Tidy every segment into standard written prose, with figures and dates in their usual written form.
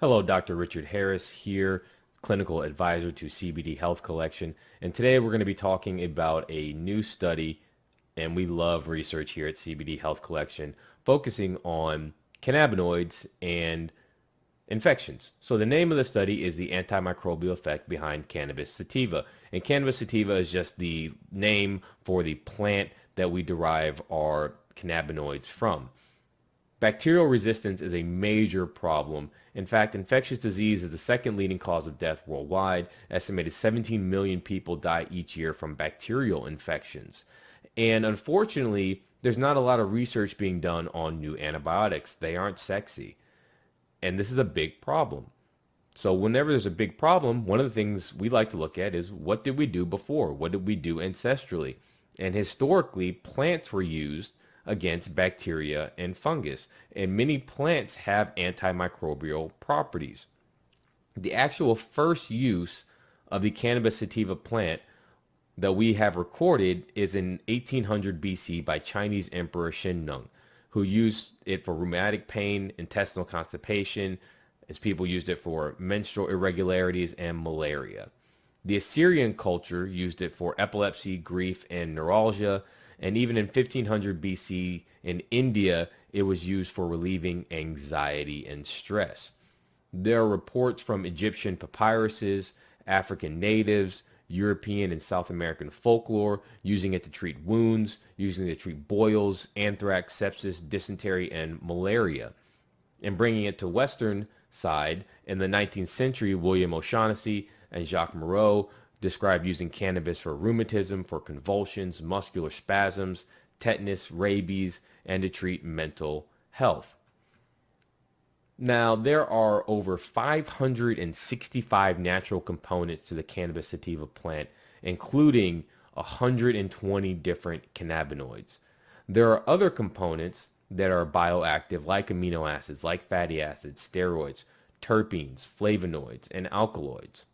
Hello, Dr. Richard Harris here, clinical advisor to CBD Health Collection. And today we're going to be talking about a new study, and we love research here at CBD Health Collection, focusing on cannabinoids and infections. So the name of the study is the antimicrobial effect behind cannabis sativa. And cannabis sativa is just the name for the plant that we derive our cannabinoids from. Bacterial resistance is a major problem. In fact, infectious disease is the second leading cause of death worldwide. Estimated 17 million people die each year from bacterial infections. And unfortunately, there's not a lot of research being done on new antibiotics. They aren't sexy. And this is a big problem. So whenever there's a big problem, one of the things we like to look at is what did we do before? What did we do ancestrally? And historically, plants were used against bacteria and fungus. And many plants have antimicrobial properties. The actual first use of the cannabis sativa plant that we have recorded is in 1800 BC by Chinese Emperor Nung, who used it for rheumatic pain, intestinal constipation, as people used it for menstrual irregularities and malaria. The Assyrian culture used it for epilepsy, grief, and neuralgia. And even in 1500 BC in India, it was used for relieving anxiety and stress. There are reports from Egyptian papyruses, African natives, European and South American folklore using it to treat wounds, using it to treat boils, anthrax, sepsis, dysentery, and malaria. And bringing it to Western side, in the 19th century, William O'Shaughnessy and Jacques Moreau described using cannabis for rheumatism, for convulsions, muscular spasms, tetanus, rabies, and to treat mental health. Now, there are over 565 natural components to the cannabis sativa plant, including 120 different cannabinoids. There are other components that are bioactive, like amino acids, like fatty acids, steroids, terpenes, flavonoids, and alkaloids.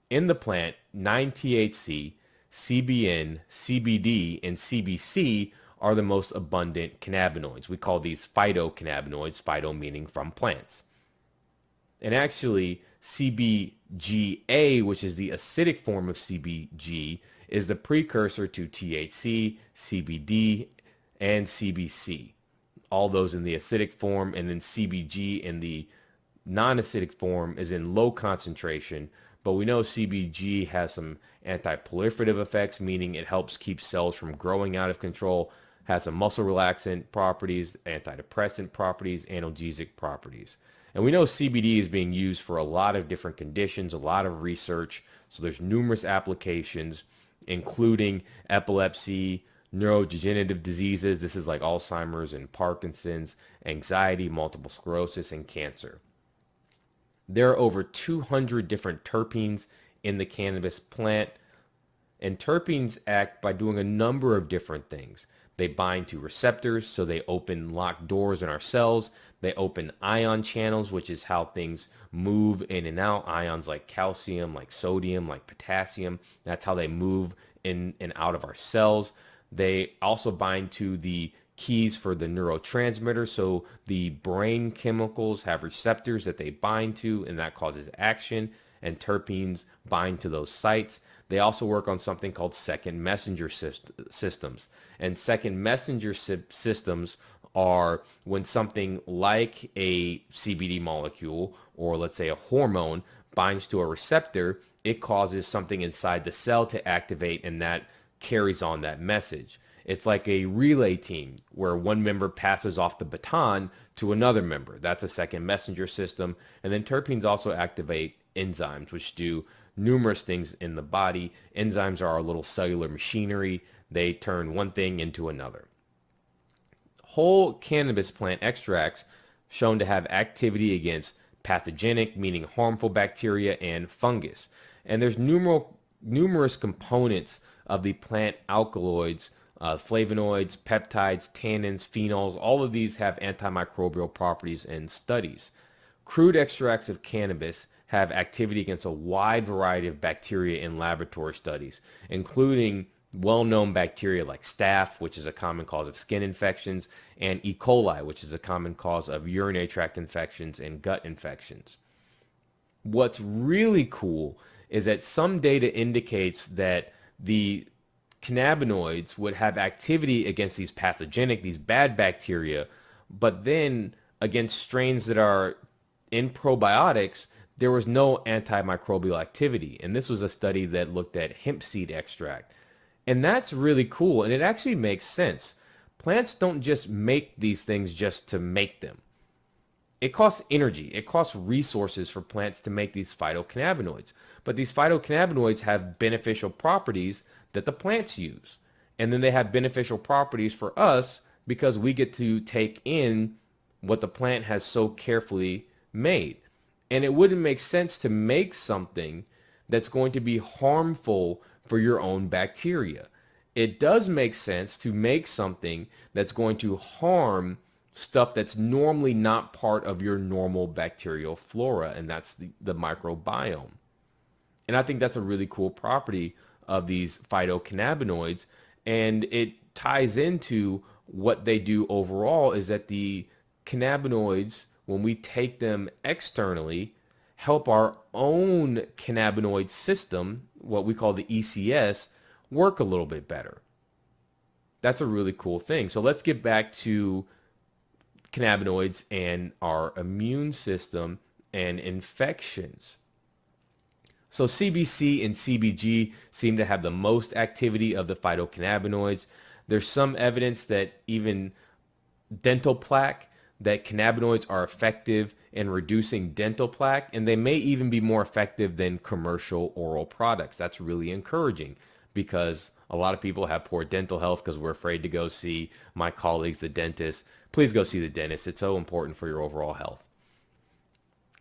In the plant, 9-THC, CBN, CBD, and CBC are the most abundant cannabinoids. We call these phytocannabinoids, phyto meaning from plants. And actually, CBGA, which is the acidic form of CBG, is the precursor to THC, CBD, and CBC. All those in the acidic form, and then CBG in the non-acidic form is in low concentration. But we know CBG has some anti-proliferative effects, meaning it helps keep cells from growing out of control, has some muscle relaxant properties, antidepressant properties, analgesic properties. And we know CBD is being used for a lot of different conditions, a lot of research. So there's numerous applications, including epilepsy, neurodegenerative diseases. This is like Alzheimer's and Parkinson's, anxiety, multiple sclerosis, and cancer. There are over 200 different terpenes in the cannabis plant, and terpenes act by doing a number of different things. They bind to receptors, so they open locked doors in our cells. They open ion channels, which is how things move in and out. Ions like calcium, like sodium, like potassium. That's how they move in and out of our cells. They also bind to the keys for the neurotransmitters. So the brain chemicals have receptors that they bind to, and that causes action, and terpenes bind to those sites. They also work on something called second messenger systems. And second messenger systems are when something like a CBD molecule, or let's say a hormone, binds to a receptor, it causes something inside the cell to activate, and that carries on that message. It's like a relay team where one member passes off the baton to another member. That's a second messenger system. And then terpenes also activate enzymes, which do numerous things in the body. Enzymes are our little cellular machinery. They turn one thing into another. Whole cannabis plant extracts shown to have activity against pathogenic, meaning harmful bacteria, and fungus. And there's numerous components of the plant alkaloids, flavonoids, peptides, tannins, phenols. All of these have antimicrobial properties in studies. Crude extracts of cannabis have activity against a wide variety of bacteria in laboratory studies, including well-known bacteria like staph, which is a common cause of skin infections, and E. coli, which is a common cause of urinary tract infections and gut infections. What's really cool is that some data indicates that the cannabinoids would have activity against these pathogenic, these bad bacteria, but then against strains that are in probiotics, there was no antimicrobial activity. And this was a study that looked at hemp seed extract. And that's really cool. And it actually makes sense. Plants don't just make these things just to make them. It costs energy. It costs resources for plants to make these phytocannabinoids. But these phytocannabinoids have beneficial properties that the plants use. And then they have beneficial properties for us because we get to take in what the plant has so carefully made. And it wouldn't make sense to make something that's going to be harmful for your own bacteria. It does make sense to make something that's going to harm stuff that's normally not part of your normal bacterial flora, and that's the microbiome. And I think that's a really cool property of these phytocannabinoids. And it ties into what they do overall is that the cannabinoids, when we take them externally, help our own cannabinoid system, what we call the ECS, work a little bit better. That's a really cool thing. So let's get back to cannabinoids and our immune system and infections. So CBC and CBG seem to have the most activity of the phytocannabinoids. There's some evidence that even dental plaque, that cannabinoids are effective in reducing dental plaque, and they may even be more effective than commercial oral products. That's really encouraging because a lot of people have poor dental health because we're afraid to go see my colleagues, the dentist. Please go see the dentist. It's so important for your overall health.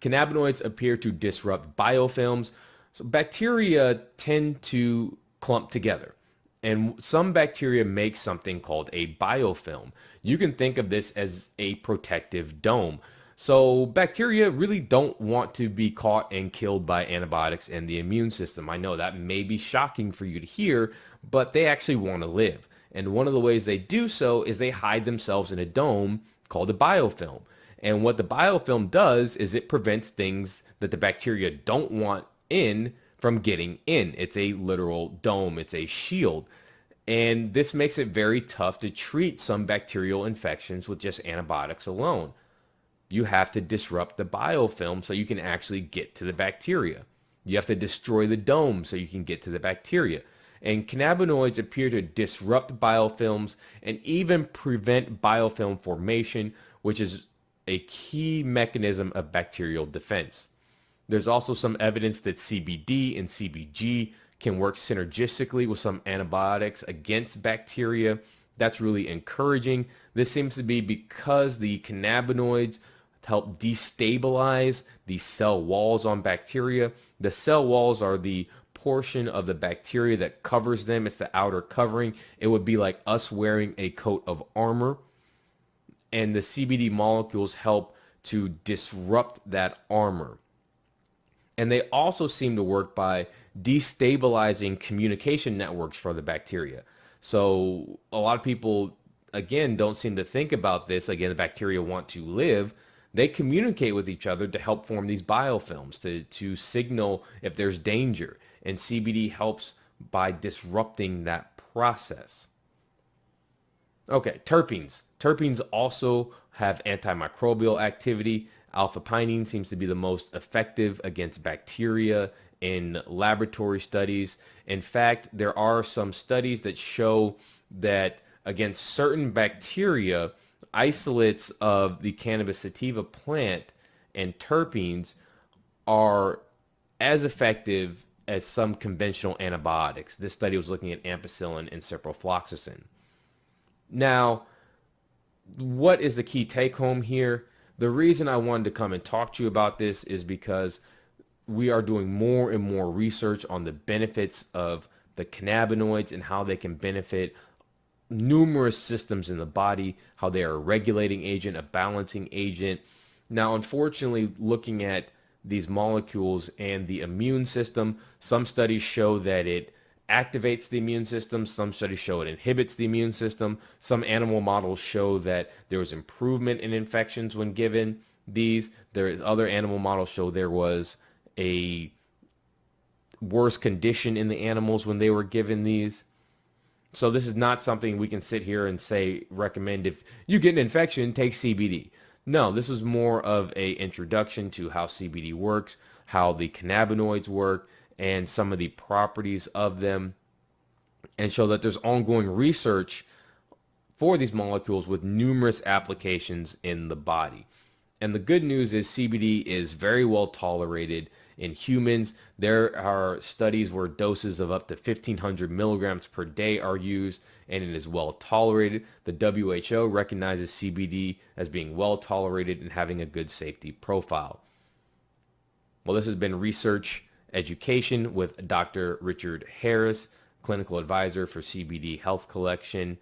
Cannabinoids appear to disrupt biofilms. So bacteria tend to clump together. And some bacteria make something called a biofilm. You can think of this as a protective dome. So bacteria really don't want to be caught and killed by antibiotics and the immune system. I know that may be shocking for you to hear, but they actually want to live. And one of the ways they do so is they hide themselves in a dome called a biofilm. And what the biofilm does is it prevents things that the bacteria don't want in from getting in. It's a literal dome. It's a shield. And this makes it very tough to treat some bacterial infections with just antibiotics alone. You have to disrupt the biofilm so you can actually get to the bacteria. You have to destroy the dome so you can get to the bacteria. And cannabinoids appear to disrupt biofilms and even prevent biofilm formation, which is a key mechanism of bacterial defense. There's also some evidence that CBD and CBG can work synergistically with some antibiotics against bacteria. That's really encouraging. This seems to be because the cannabinoids help destabilize the cell walls on bacteria. The cell walls are the portion of the bacteria that covers them. It's the outer covering. It would be like us wearing a coat of armor. And the CBD molecules help to disrupt that armor. And they also seem to work by destabilizing communication networks for the bacteria. So a lot of people, again, don't seem to think about this. Again, the bacteria want to live. They communicate with each other to help form these biofilms, to signal if there's danger. And CBD helps by disrupting that process. Okay, terpenes. Terpenes also have antimicrobial activity. Alpha-pinene seems to be the most effective against bacteria in laboratory studies. In fact, there are some studies that show that against certain bacteria, isolates of the cannabis sativa plant and terpenes are as effective as some conventional antibiotics. This study was looking at ampicillin and ciprofloxacin. Now, what is the key take home here? The reason I wanted to come and talk to you about this is because we are doing more and more research on the benefits of the cannabinoids and how they can benefit numerous systems in the body, how they are a regulating agent, a balancing agent. Now, unfortunately, looking at these molecules and the immune system, some studies show that it activates the immune system. Some studies show it inhibits the immune system. Some animal models show that there was improvement in infections when given these. There is other animal models show there was a worse condition in the animals when they were given these. So this is not something we can sit here and say recommend if you get an infection, take CBD. No, this was more of a introduction to how CBD works, how the cannabinoids work, and some of the properties of them, and show that there's ongoing research for these molecules with numerous applications in the body. And the good news is CBD is very well tolerated in humans. There are studies where doses of up to 1,500 milligrams per day are used, and it is well tolerated. The WHO recognizes CBD as being well tolerated and having a good safety profile. Well, this has been Research Education with Dr. Richard Harris, clinical advisor for CBD Health Collection.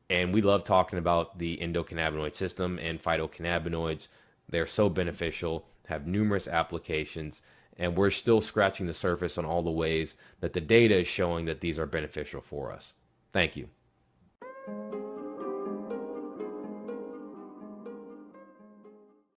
And we love talking about the endocannabinoid system and phytocannabinoids. They're so beneficial, have numerous applications, and we're still scratching the surface on all the ways that the data is showing that these are beneficial for us. Thank you.